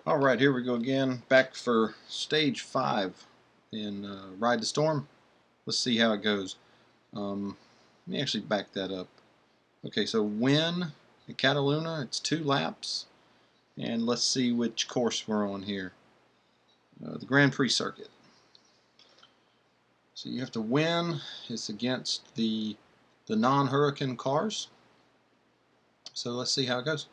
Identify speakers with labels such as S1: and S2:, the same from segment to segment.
S1: Alright, here we go again, back for stage 5 in Ride the Storm. Let's see how it goes. Let me actually back that up. Okay, so win at Cataluna, it's 2 laps, and let's see which course we're on here. The Grand Prix circuit. So you have to win. It's against the non-Hurricane cars. So let's see how it goes.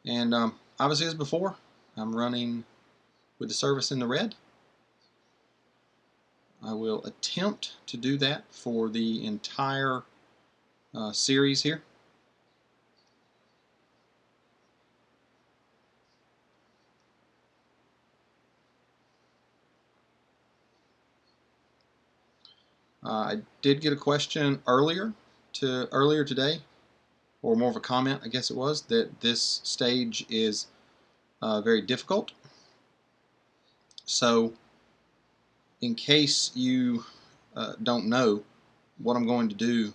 S1: And obviously, as before, I'm running with the service in the red. I will attempt to do that for the entire series here. I did get a question earlier today, or more of a comment, I guess it was, that this stage is very difficult. So, in case you don't know what I'm going to do, in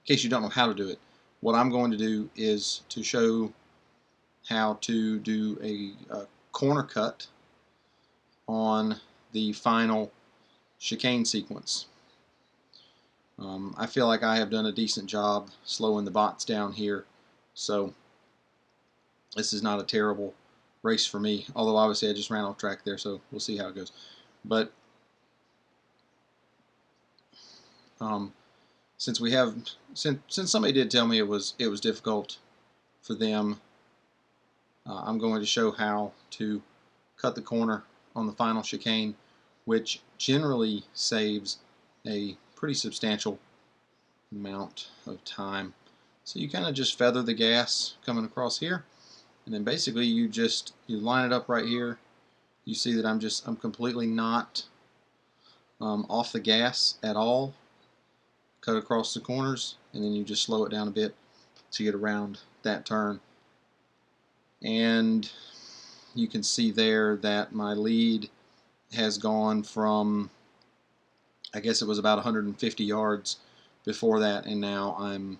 S1: case you don't know how to do it, what I'm going to do is to show how to do a corner cut on the final chicane sequence. I feel like I have done a decent job slowing the bots down here, so this is not a terrible race for me, although obviously I just ran off track there, so we'll see how it goes. But since somebody did tell me it was difficult for them, I'm going to show how to cut the corner on the final chicane, which generally saves a pretty substantial amount of time. So you kind of just feather the gas coming across here, and then basically you line it up right here. You see that I'm completely not off the gas at all. Cut across the corners, and then you just slow it down a bit to get around that turn. And you can see there that my lead has gone from, I guess it was about 150 yards before that, and now I'm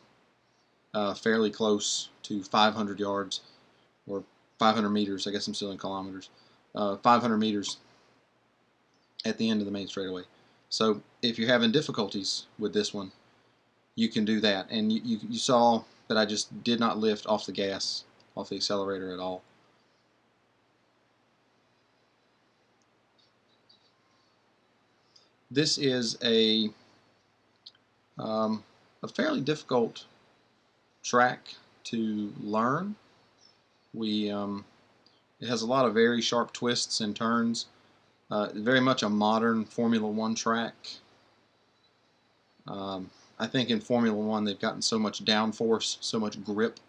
S1: fairly close to 500 yards, or 500 meters. I guess I'm still in kilometers. 500 meters at the end of the main straightaway. So if you're having difficulties with this one, you can do that. And you saw that I just did not lift off the gas, off the accelerator at all. This is a fairly difficult track to learn. It has a lot of very sharp twists and turns. Very much a modern Formula One track. I think in Formula One they've gotten so much downforce, so much grip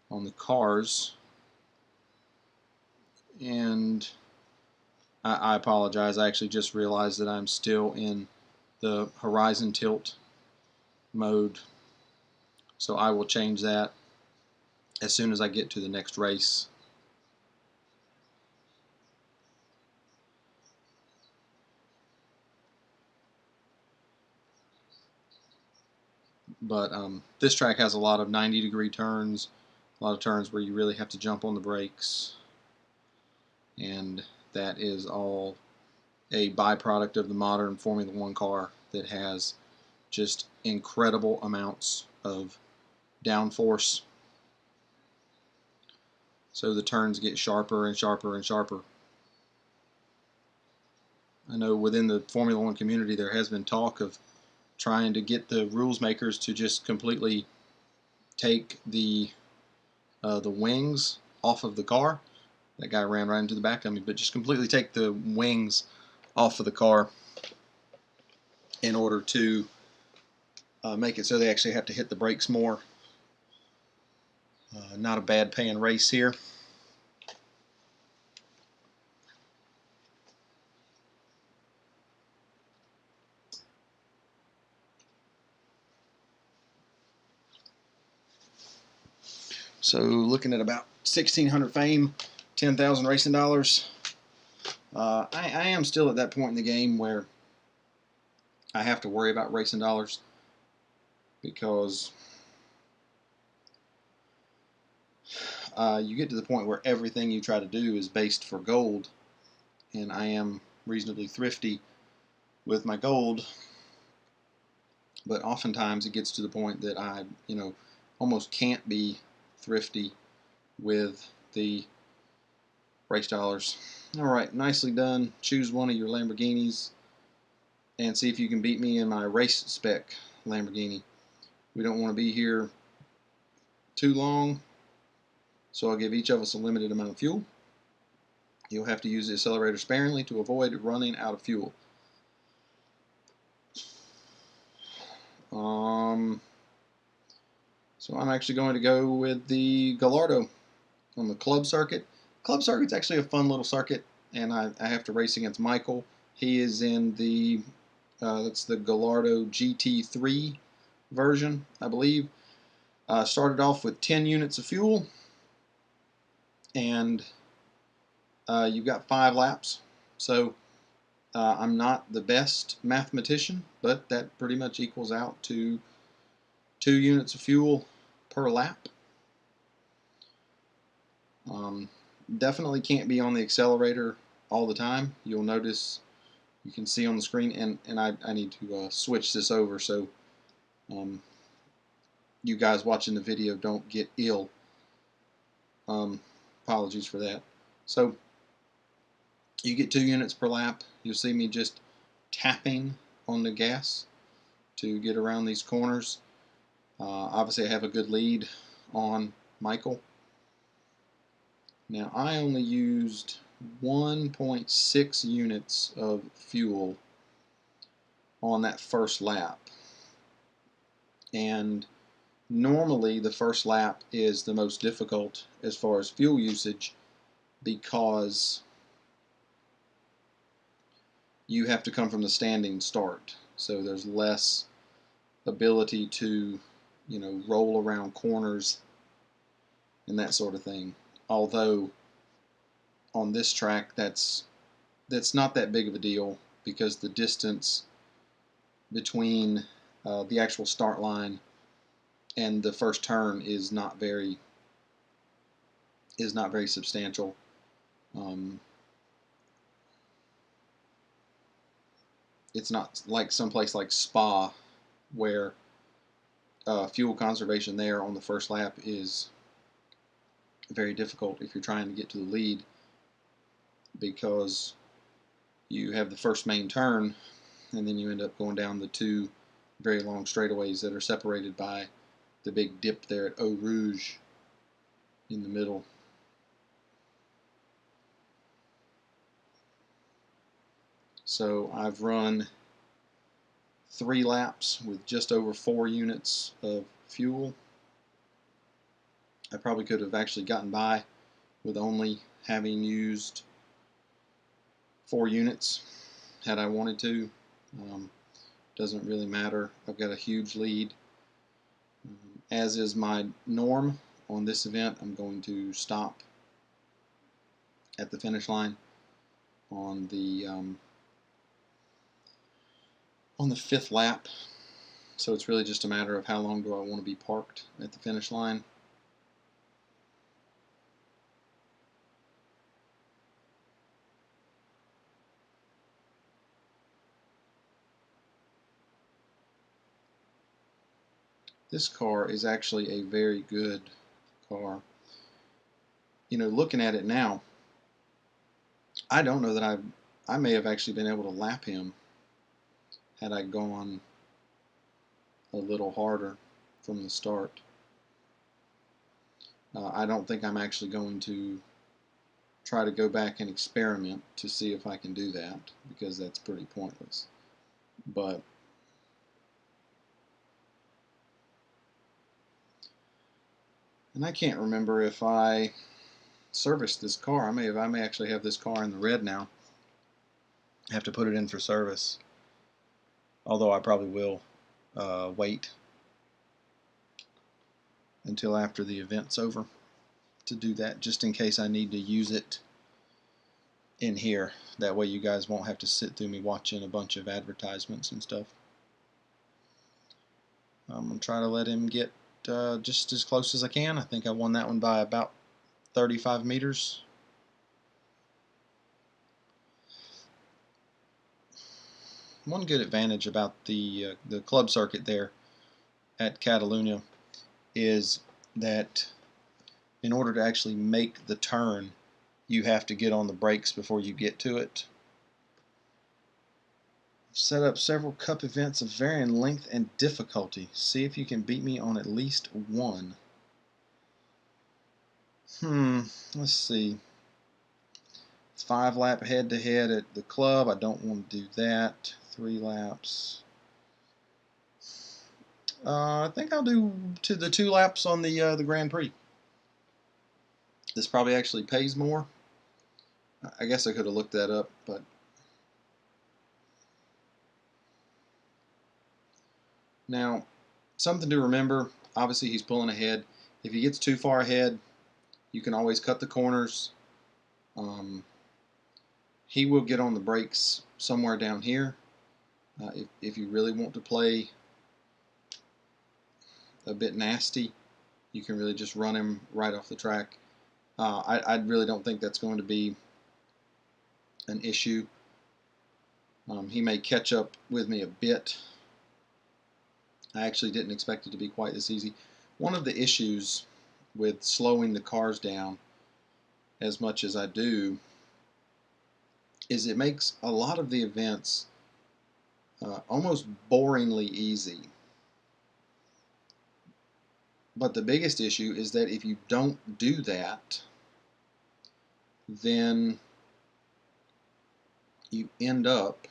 S1: on the cars. And I apologize, I actually just realized that I'm still in the horizon tilt mode. So I will change that as soon as I get to the next race. But this track has a lot of 90-degree turns, a lot of turns where you really have to jump on the brakes, and that is all a byproduct of the modern Formula One car that has just incredible amounts of downforce. So the turns get sharper and sharper and sharper. I know within the Formula One community there has been talk of trying to get the rules makers to just completely take the wings off of the car. That guy ran right into the back of me, but just completely take the wings off of the car in order to make it so they actually have to hit the brakes more. Not a bad paying race here. So looking at about 1,600 fame, 10,000 racing dollars. I am still at that point in the game where I have to worry about racing dollars, because you get to the point where everything you try to do is based for gold, and I am reasonably thrifty with my gold, but oftentimes it gets to the point that I, almost can't be thrifty with the race dollars. Alright, nicely done. Choose one of your Lamborghinis and see if you can beat me in my race spec Lamborghini. We don't want to be here too long, so I'll give each of us a limited amount of fuel. You'll have to use the accelerator sparingly to avoid running out of fuel. So I'm actually going to go with the Gallardo on the club circuit. Club circuit's actually a fun little circuit, and I have to race against Michael. He is in the that's the Gallardo GT3 version, I believe. Started off with 10 units of fuel, and you've got 5 laps. So I'm not the best mathematician, but that pretty much equals out to 2 units of fuel per lap. Definitely can't be on the accelerator all the time. You'll notice, you can see on the screen, and I need to switch this over so you guys watching the video don't get ill. Apologies for that. So you get 2 units per lap. You'll see me just tapping on the gas to get around these corners. Obviously I have a good lead on Michael. Now I only used 1.6 units of fuel on that first lap, and normally the first lap is the most difficult as far as fuel usage, because you have to come from the standing start, so there's less ability to roll around corners and that sort of thing. Although on this track that's not that big of a deal, because the distance between the actual start line and the first turn is not very substantial. It's not like someplace like Spa, where fuel conservation there on the first lap is very difficult if you're trying to get to the lead, because you have the first main turn and then you end up going down the 2 very long straightaways that are separated by the big dip there at Eau Rouge in the middle. So I've run 3 laps with just over 4 units of fuel. I probably could have actually gotten by with only having used 4 units had I wanted to. Doesn't really matter. I've got a huge lead. As is my norm on this event, I'm going to stop at the finish line on the 5th lap. So it's really just a matter of how long do I want to be parked at the finish line. This car is actually a very good car. Looking at it now, I don't know that I may have actually been able to lap him had I gone a little harder from the start. I don't think I'm actually going to try to go back and experiment to see if I can do that, because that's pretty pointless. And I can't remember if I serviced this car. I may actually have this car in the red now. I have to put it in for service, although I probably will wait until after the event's over to do that, just in case I need to use it in here. That way you guys won't have to sit through me watching a bunch of advertisements and stuff. I'm going to try to let him get just as close as I can. I think I won that one by about 35 meters. One good advantage about the club circuit there at Catalunya is that in order to actually make the turn, you have to get on the brakes before you get to it. Set up several cup events of varying length and difficulty. See if you can beat me on at least one. Let's see. 5-lap head-to-head at the club. I don't want to do that. 3 laps. I think I'll do the 2 laps on the Grand Prix. This probably actually pays more. I guess I could have looked that up, but now something to remember. Obviously, he's pulling ahead. If he gets too far ahead, you can always cut the corners. He will get on the brakes somewhere down here. If you really want to play a bit nasty, you can really just run him right off the track. I really don't think that's going to be an issue. He may catch up with me a bit. I actually didn't expect it to be quite this easy. One of the issues with slowing the cars down as much as I do is it makes a lot of the events almost boringly easy. But the biggest issue is that if you don't do that, then you end up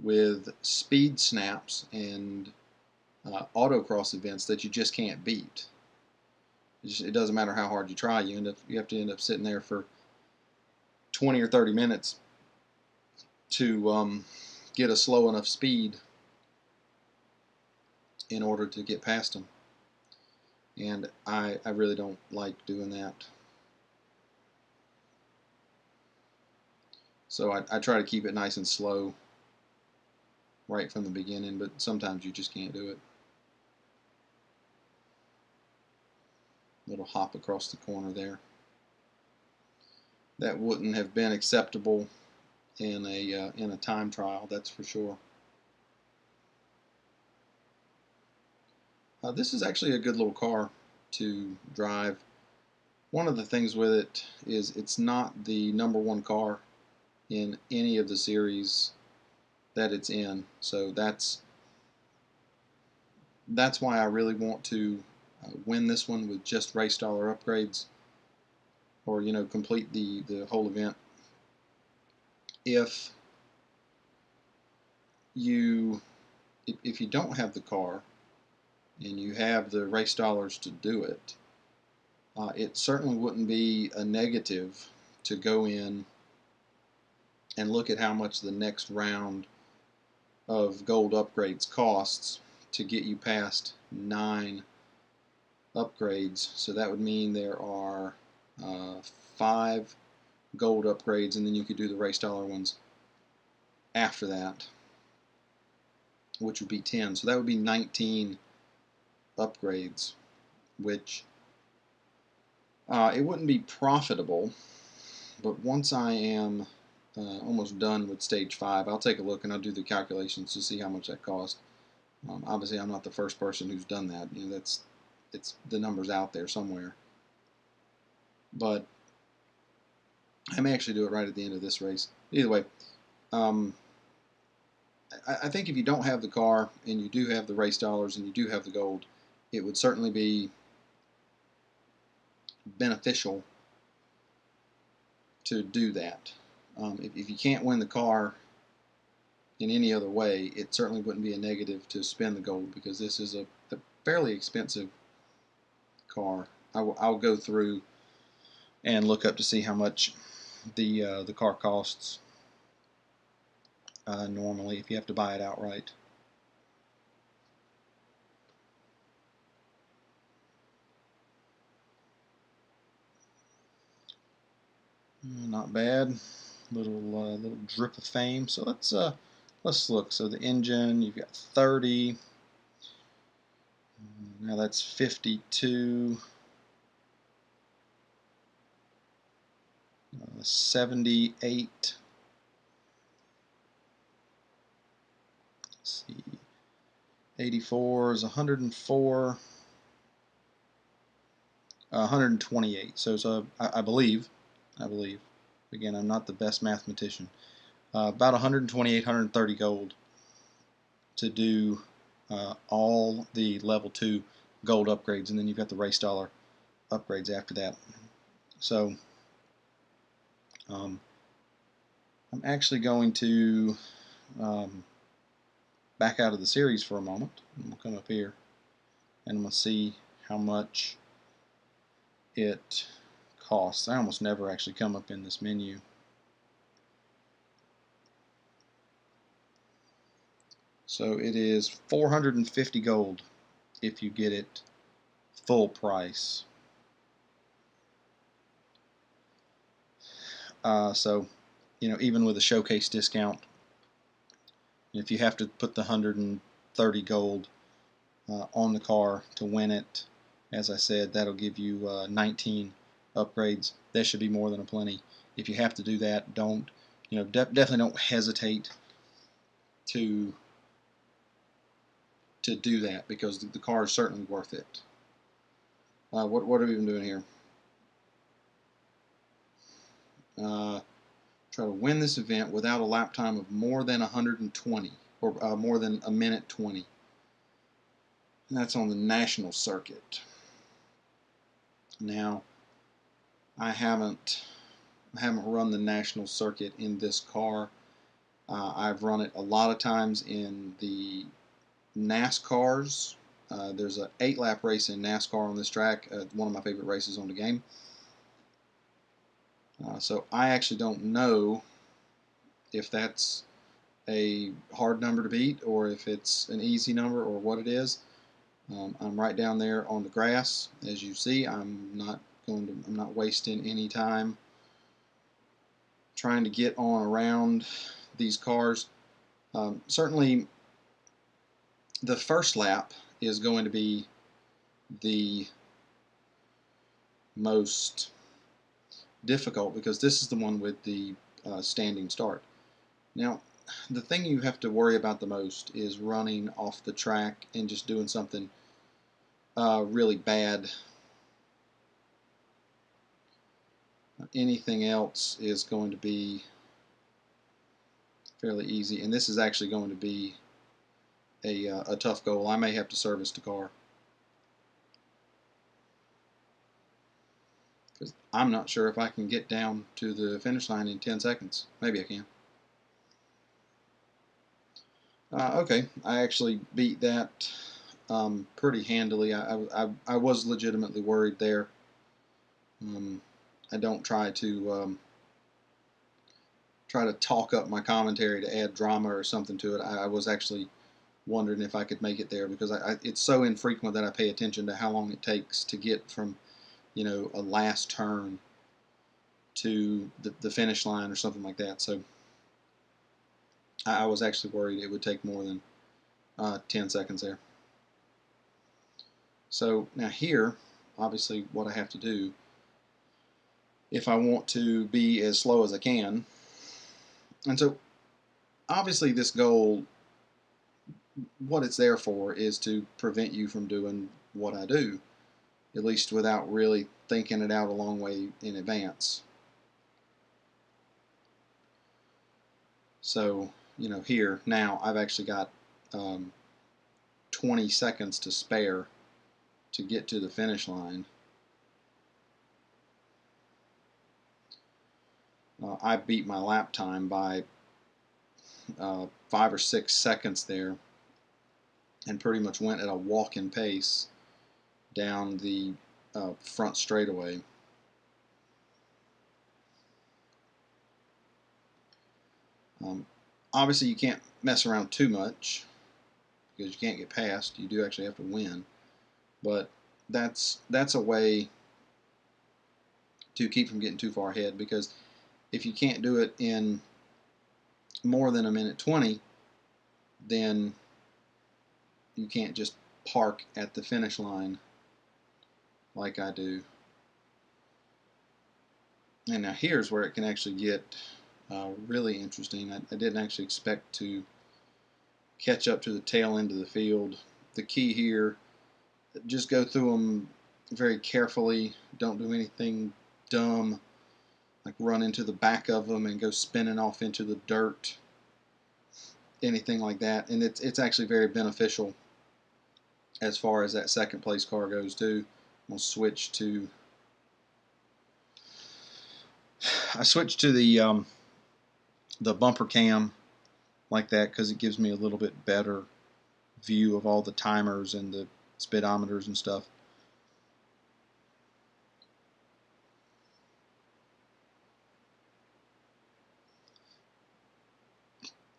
S1: with speed snaps and autocross events that you just can't beat. It doesn't matter how hard you try. You have to end up sitting there for 20 or 30 minutes to get a slow enough speed in order to get past them. And I really don't like doing that. So I try to keep it nice and slow right from the beginning, but sometimes you just can't do it. Little hop across the corner there. That wouldn't have been acceptable in a time trial, that's for sure. This is actually a good little car to drive. One of the things with it is it's not the #1 car in any of the series that it's in, so that's why I really want to win this one with just race dollar upgrades, or complete the whole event. If you don't have the car and you have the race dollars to do it, it certainly wouldn't be a negative to go in and look at how much the next round of gold upgrades costs to get you past 9 upgrades. So that would mean there are 5 gold upgrades, and then you could do the race dollar ones after that, which would be 10. So that would be 19 upgrades, which it wouldn't be profitable, but once I am almost done with stage 5, I'll take a look and I'll do the calculations to see how much that cost. Obviously, I'm not the first person who's done that. It's the numbers out there somewhere. But I may actually do it right at the end of this race. Either way, I think if you don't have the car and you do have the race dollars and you do have the gold, it would certainly be beneficial to do that. If you can't win the car in any other way, it certainly wouldn't be a negative to spend the gold, because this is a fairly expensive car. I'll go through and look up to see how much the car costs normally if you have to buy it outright. Not bad. Little drip of fame. So let's look. So the engine, you've got 30. Now that's 52. 78. Let's see. 84 is 104. 128. So it's I believe. Again, I'm not the best mathematician. About 128, 130 gold to do all the level 2 gold upgrades, and then you've got the race dollar upgrades after that. So I'm actually going to back out of the series for a moment. I'm going to come up here and I'm going to see how much it costs. I almost never actually come up in this menu. So it is 450 gold if you get it full price. So, you know, even with a showcase discount, if you have to put the 130 gold on the car to win it, as I said, that'll give you 19 upgrades. That should be more than a plenty. If you have to do that, don't, you know, definitely don't hesitate to do that, because the car is certainly worth it. What are we even doing here? Try to win this event without a lap time of more than 120, or more than a minute 20. And that's on the national circuit. Now, I haven't run the national circuit in this car. I've run it a lot of times in the NASCARs. There's an 8-lap race in NASCAR on this track, one of my favorite races on the game. So I actually don't know if that's a hard number to beat or if it's an easy number or what it is. I'm right down there on the grass, as you see. I'm not wasting any time trying to get on around these cars. Certainly the first lap is going to be the most difficult, because this is the one with the standing start. Now, the thing you have to worry about the most is running off the track and just doing something really bad. Anything else is going to be fairly easy, and this is actually going to be a tough goal. I may have to service the car, because I'm not sure if I can get down to the finish line in 10 seconds. Maybe I can. Okay, I actually beat that pretty handily. I was legitimately worried there. I don't try to talk up my commentary to add drama or something to it. I was actually wondering if I could make it there, because it's so infrequent that I pay attention to how long it takes to get from, you know, a last turn to the finish line or something like that. So I was actually worried it would take more than 10 seconds there. So now here, obviously what I have to do, if I want to be as slow as I can, and so obviously this goal, what it's there for is to prevent you from doing what I do, at least without really thinking it out a long way in advance. So, you know, here now I've actually got 20 seconds to spare to get to the finish line. I beat my lap time by 5 or 6 seconds there, and pretty much went at a walking pace down the front straightaway. Obviously you can't mess around too much, because you can't get past. You do actually have to win, but that's a way to keep from getting too far ahead, because if you can't do it in more than a minute 20, then you can't just park at the finish line like I do. And now here's where it can actually get really interesting. I didn't actually expect to catch up to the tail end of the field. The key here, just go through them very carefully. Don't do anything dumb, like run into the back of them and go spinning off into the dirt, anything like that. And it's actually very beneficial as far as that second place car goes too. I'm gonna switch to the bumper cam like that because it gives me a little bit better view of all the timers and the speedometers and stuff.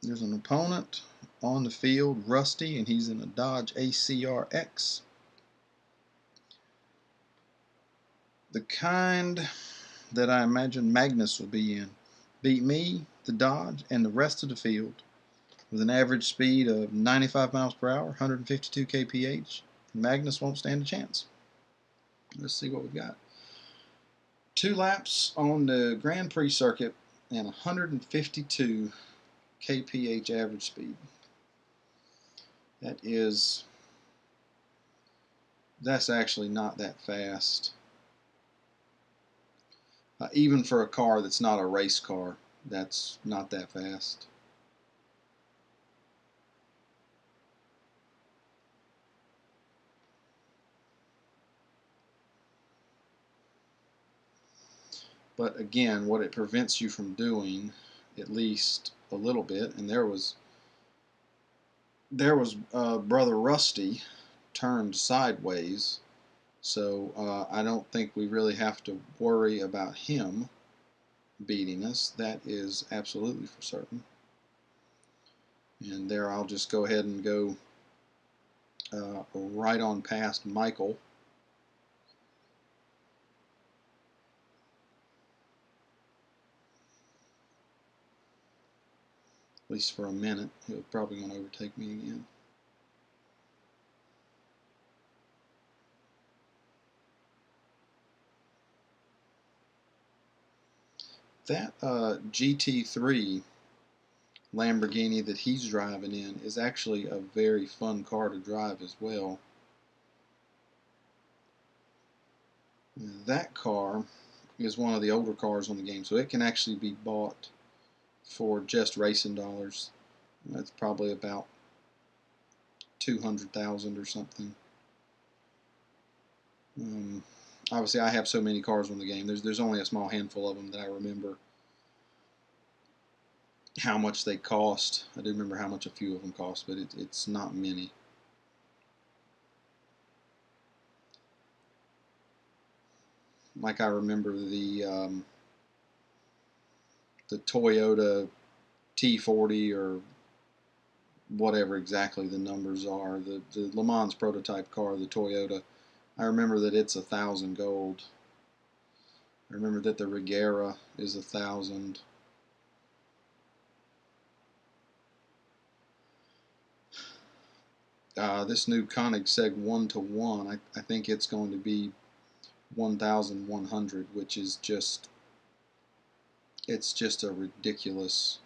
S1: There's an opponent on the field, Rusty, and he's in a Dodge ACRX. The kind that I imagine Magnus will be in. Beat me, the Dodge, and the rest of the field with an average speed of 95 miles per hour, 152 kph. Magnus won't stand a chance. Let's see what we've got. 2 laps on the Grand Prix circuit and 152 kph average speed. That's actually not that fast. Even for a car that's not a race car, that's not that fast. But again, what it prevents you from doing, at least a little bit, and there was Brother Rusty turned sideways, so I don't think we really have to worry about him beating us. That is absolutely for certain. And there I'll just go ahead and go right on past Michael. At least for a minute. He'll probably going to overtake me again. That GT3 Lamborghini that he's driving in is actually a very fun car to drive as well. That car is one of the older cars on the game, so it can actually be bought for just racing dollars. That's probably about 200,000 or something. Obviously, I have so many cars on the game. There's only a small handful of them that I remember how much they cost. I do remember how much a few of them cost, but it's not many. Like I remember the Toyota T40 or whatever exactly the numbers are. The Le Mans prototype car, the Toyota. I remember that it's 1,000 gold. I remember that the Regera is 1,000. This new Koenigsegg 1-to-1, I think it's going to be 1,100, which is it's just a ridiculous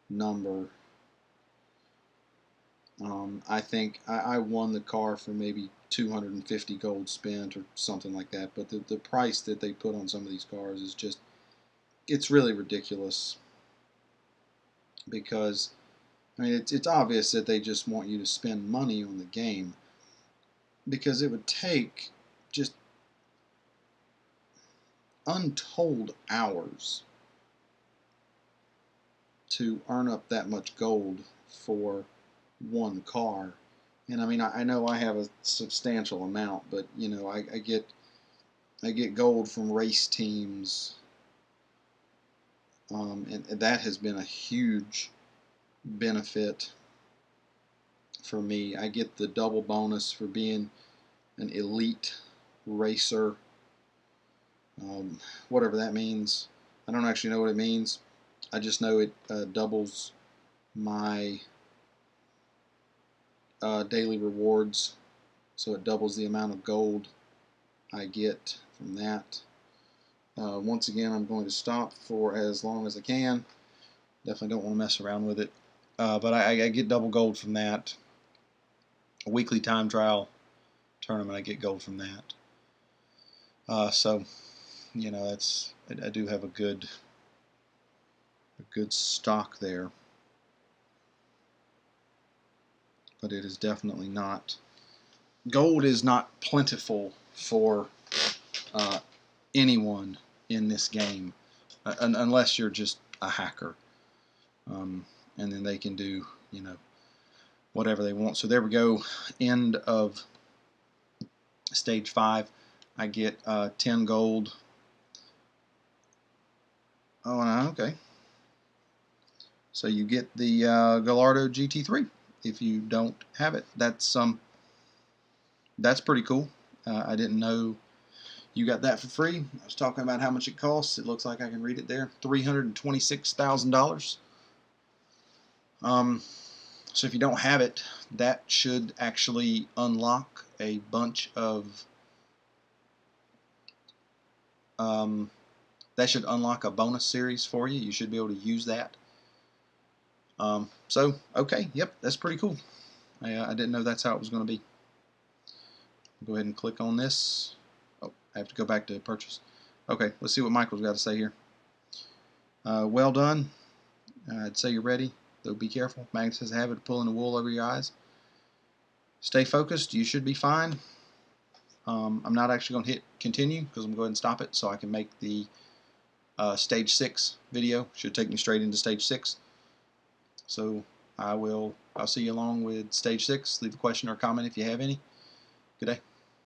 S1: number. I think I won the car for maybe 250 gold spent or something like that, but the price that they put on some of these cars is just, it's really ridiculous, because I mean it's obvious that they just want you to spend money on the game, because it would take just untold hours to earn up that much gold for one car. And I mean, I know I have a substantial amount, but you know, I get gold from race teams, and that has been a huge benefit for me. I get the double bonus for being an elite racer, whatever that means. I don't actually know what it means. I just know it doubles my daily rewards, so it doubles the amount of gold I get from that. Once again, I'm going to stop for as long as I can. Definitely don't want to mess around with it. But I get double gold from that. A weekly time trial tournament, I get gold from that. So, you know, that's I do have a good stock there. But it is definitely not. Gold is not plentiful for anyone in this game, unless you're just a hacker, and then they can do, you know, whatever they want. So there we go. End of stage 5. I get 10 gold. Oh, okay. So you get the Gallardo GT3 if you don't have it. That's pretty cool. I didn't know you got that for free. I was talking about how much it costs. It looks like I can read it there. $326,000. So if you don't have it, that should actually unlock a bunch of that should unlock a bonus series for you. You should be able to use that. So okay, yep, that's pretty cool. I didn't know that's how it was going to be. Go ahead and click on this. Oh, I have to go back to purchase. Okay, let's see what Michael's got to say here. Well done. I'd say you're ready, though be careful. Magnus has a habit of pulling the wool over your eyes. Stay focused. You should be fine. I'm not actually going to hit continue because I'm going to go ahead and stop it so I can make the stage 6 video. Should take me straight into stage 6. So I'll see you along with stage 6. Leave a question or comment if you have any. Good day.